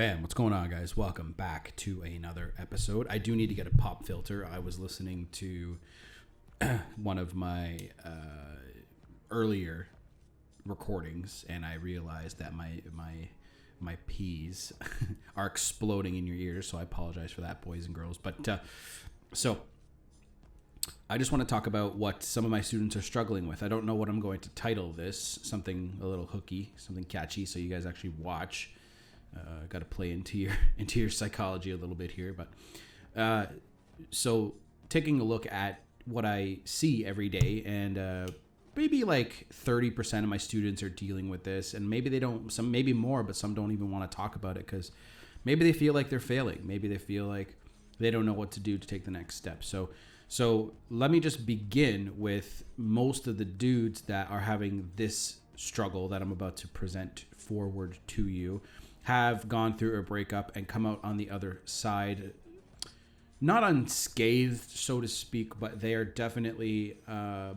Bam, what's going on, guys? Welcome back to another episode. I do need to get a pop filter. I was listening to one of my earlier recordings, and I realized that my peas are exploding in your ears, so I apologize for that, boys and girls. But so I just want to talk about what some of my students are struggling with. I don't know what I'm going to title this, something a little hooky, something catchy, so you guys actually watch. Got to play into your psychology a little bit here, but so taking a look at what I see every day, and maybe like 30% of my students are dealing with this, and maybe they don't, some maybe more, but some don't even want to talk about it because maybe they feel like they're failing, maybe they feel like they don't know what to do to take the next step. So let me just begin with most of the dudes that are having this struggle that I'm about to present forward to you have gone through a breakup and come out on the other side, not unscathed, so to speak, but they are definitely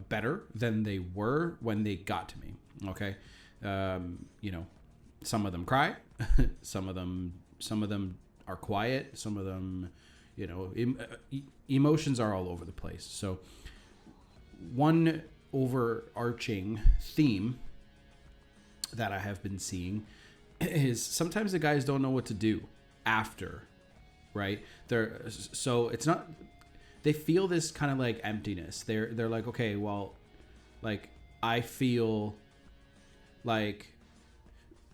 better than they were when they got to me. Okay. Some of them cry, some of them are quiet, some of them, emotions are all over the place. So one overarching theme that I have been seeing is sometimes the guys don't know what to do after, right? So it's not, they feel this kind of like emptiness. They're like, okay, well, like I feel like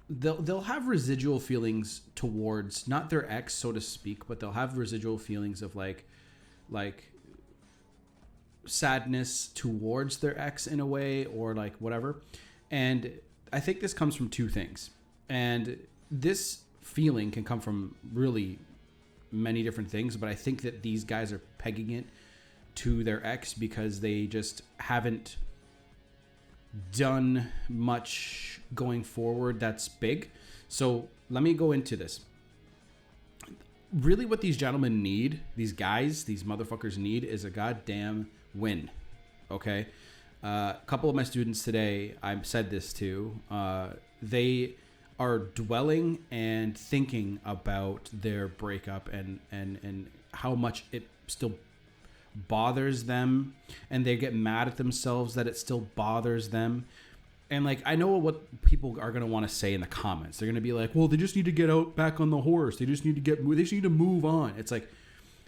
they'll have residual feelings towards not their ex, so to speak, but they'll have residual feelings of like sadness towards their ex in a way, or like whatever. And I think this comes from two things. And this feeling can come from really many different things, but I think that these guys are pegging it to their ex because they just haven't done much going forward that's big. So let me go into this. Really what these gentlemen need, these guys, these motherfuckers need is a goddamn win. Okay? A couple of my students today, I said this to, they are dwelling and thinking about their breakup and how much it still bothers them, and they get mad at themselves that it still bothers them. And like, I know what people are going to want to say in the comments. They're going to be like, well, they just need to get out back on the horse. They just need to move on. It's like,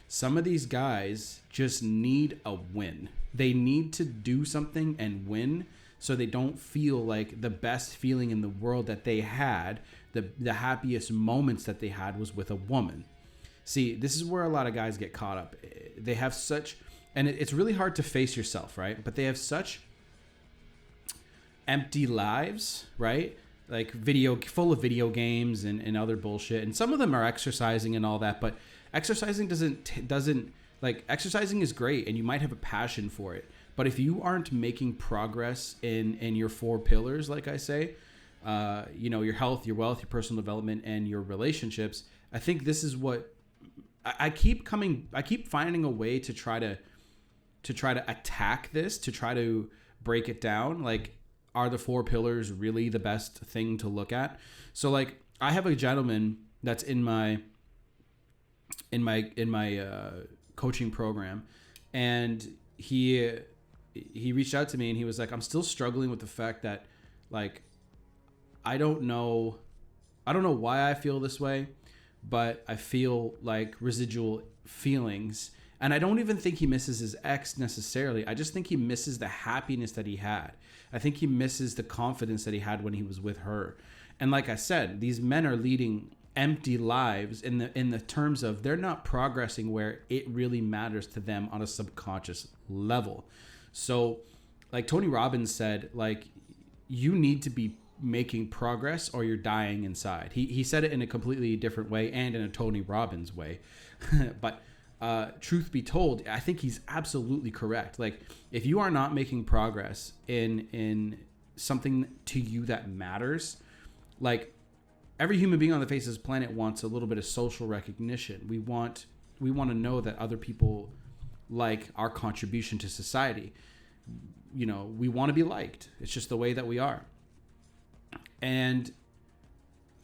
some of these guys just need a win. They need to do something and win, so they don't feel like the best feeling in the world that they had, the happiest moments that they had was with a woman. See, this is where a lot of guys get caught up. They have such, and it's really hard to face yourself, right? But they have such empty lives, right? Like full of video games and other bullshit. And some of them are exercising and all that, but exercising doesn't like, exercising is great and you might have a passion for it. But if you aren't making progress in your four pillars, like I say, your health, your wealth, your personal development, and your relationships, I think this is what I keep finding a way to try to attack this, to try to break it down. Like, are the four pillars really the best thing to look at? So like, I have a gentleman that's in my coaching program, and he reached out to me and he was like, I'm still struggling with the fact that, like, I don't know why I feel this way, but I feel like residual feelings. And I don't even think he misses his ex necessarily. I just think he misses the happiness that he had. I think he misses the confidence that he had when he was with her. And like I said, these men are leading empty lives in the terms of they're not progressing where it really matters to them on a subconscious level. So like Tony Robbins said, like, you need to be making progress or you're dying inside. He said it in a completely different way and in a Tony Robbins way. But truth be told, I think he's absolutely correct. Like, if you are not making progress in something to you that matters, like, every human being on the face of this planet wants a little bit of social recognition. We want to know that other people like our contribution to society. We want to be liked. It's just the way that we are. And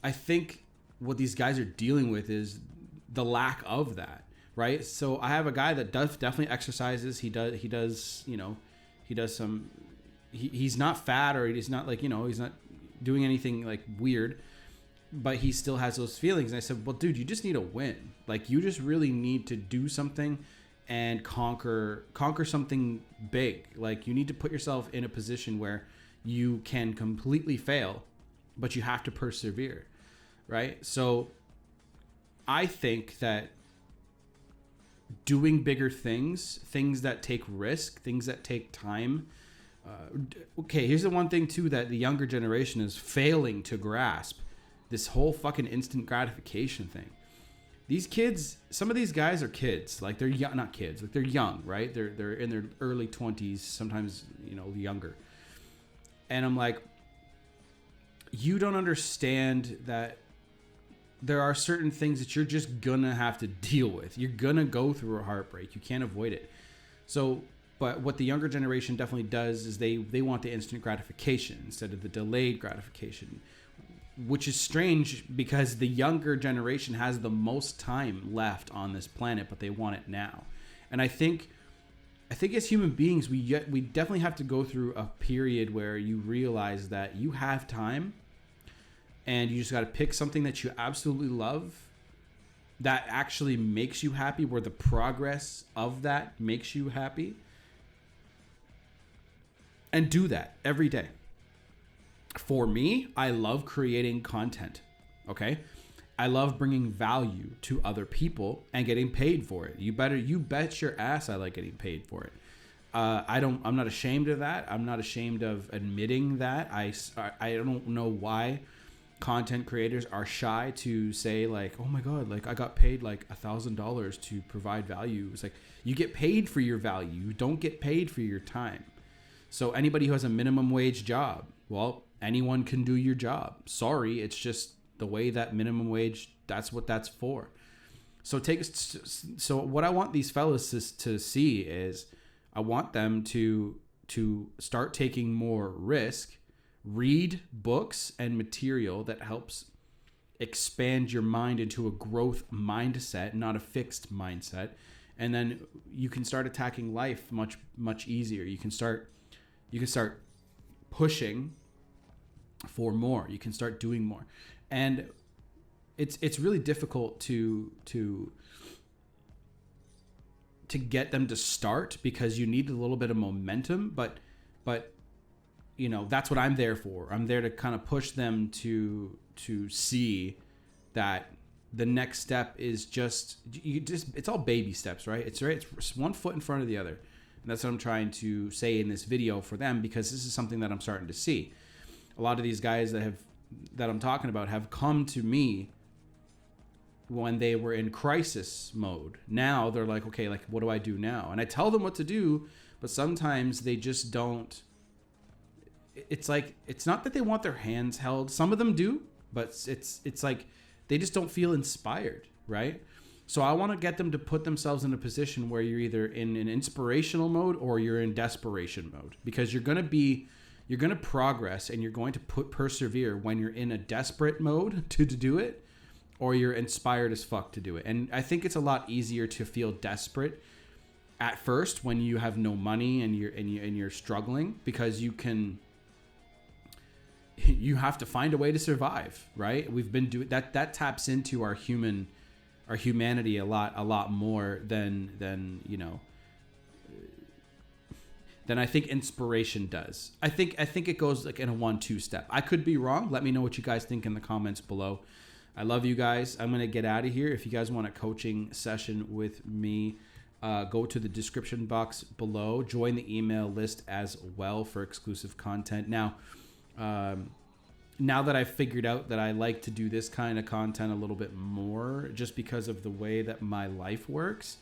I think what these guys are dealing with is the lack of that, right? So I have a guy that does definitely exercises. He does, you know, he does some, he's not fat, or he's not like, you know, he's not doing anything like weird, but he still has those feelings. And I said, well, dude, you just need a win. Like, you just really need to do something and conquer something big. Like, you need to put yourself in a position where you can completely fail, but you have to persevere, right? So I think that doing bigger things that take risk, things that take time. Okay, here's the one thing too that the younger generation is failing to grasp: this whole fucking instant gratification thing. These kids, some of these guys are kids, like they're young, not kids, like they're young, right? They're in their early 20s, sometimes, you know, younger. And I'm like, you don't understand that there are certain things that you're just gonna have to deal with. You're gonna go through a heartbreak. You can't avoid it. So, but what the younger generation definitely does is they want the instant gratification instead of the delayed gratification, which is strange because the younger generation has the most time left on this planet, but they want it now. And I think as human beings, we definitely have to go through a period where you realize that you have time. And you just got to pick something that you absolutely love, that actually makes you happy, where the progress of that makes you happy. And do that every day. For me, I love creating content. Okay? I love bringing value to other people and getting paid for it. You bet your ass I like getting paid for it. I'm not ashamed of that. I'm not ashamed of admitting that. I don't know why content creators are shy to say, like, oh my god, like I got paid like $1,000 to provide value. It's like, you get paid for your value. You don't get paid for your time. So anybody who has a minimum wage job, well, anyone can do your job. Sorry, it's just the way that minimum wage, that's what that's for. So what I want these fellas to see is, I want them to start taking more risk. Read books and material that helps expand your mind into a growth mindset, not a fixed mindset. And then you can start attacking life much, much easier. You can start pushing for more. You can start doing more. And it's really difficult to get them to start, because you need a little bit of momentum, but you know, that's what I'm there for. I'm there to kind of push them to see that the next step is it's all baby steps, right? It's one foot in front of the other. And that's what I'm trying to say in this video for them, because this is something that I'm starting to see. A lot of these guys that I'm talking about have come to me when they were in crisis mode. Now they're like, okay, like, what do I do now? And I tell them what to do, but sometimes they just don't. It's like, it's not that they want their hands held. Some of them do, but it's like they just don't feel inspired, right? So I want to get them to put themselves in a position where you're either in an inspirational mode or you're in desperation mode, because you're going to progress and you're going to persevere when you're in a desperate mode to do it, or you're inspired as fuck to do it. And I think it's a lot easier to feel desperate at first when you have no money and you're struggling, because you have to find a way to survive, right? We've been doing that. That taps into our humanity a lot more than you know, than I think inspiration does. I think it goes like in a 1-2 step. I could be wrong. Let me know what you guys think in the comments below. I love you guys. I'm gonna get out of here. If you guys want a coaching session with me, go to the description box below. Join the email list as well for exclusive content. Now that I've figured out that I like to do this kind of content a little bit more, just because of the way that my life works,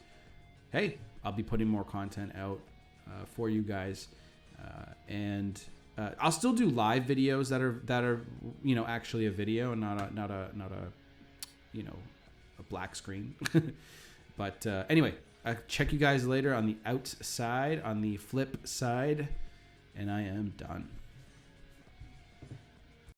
hey, I'll be putting more content out for you guys, and I'll still do live videos that are you know, actually a video and not a you know, a black screen. But anyway, I'll check you guys later on the outside, on the flip side, and I am done.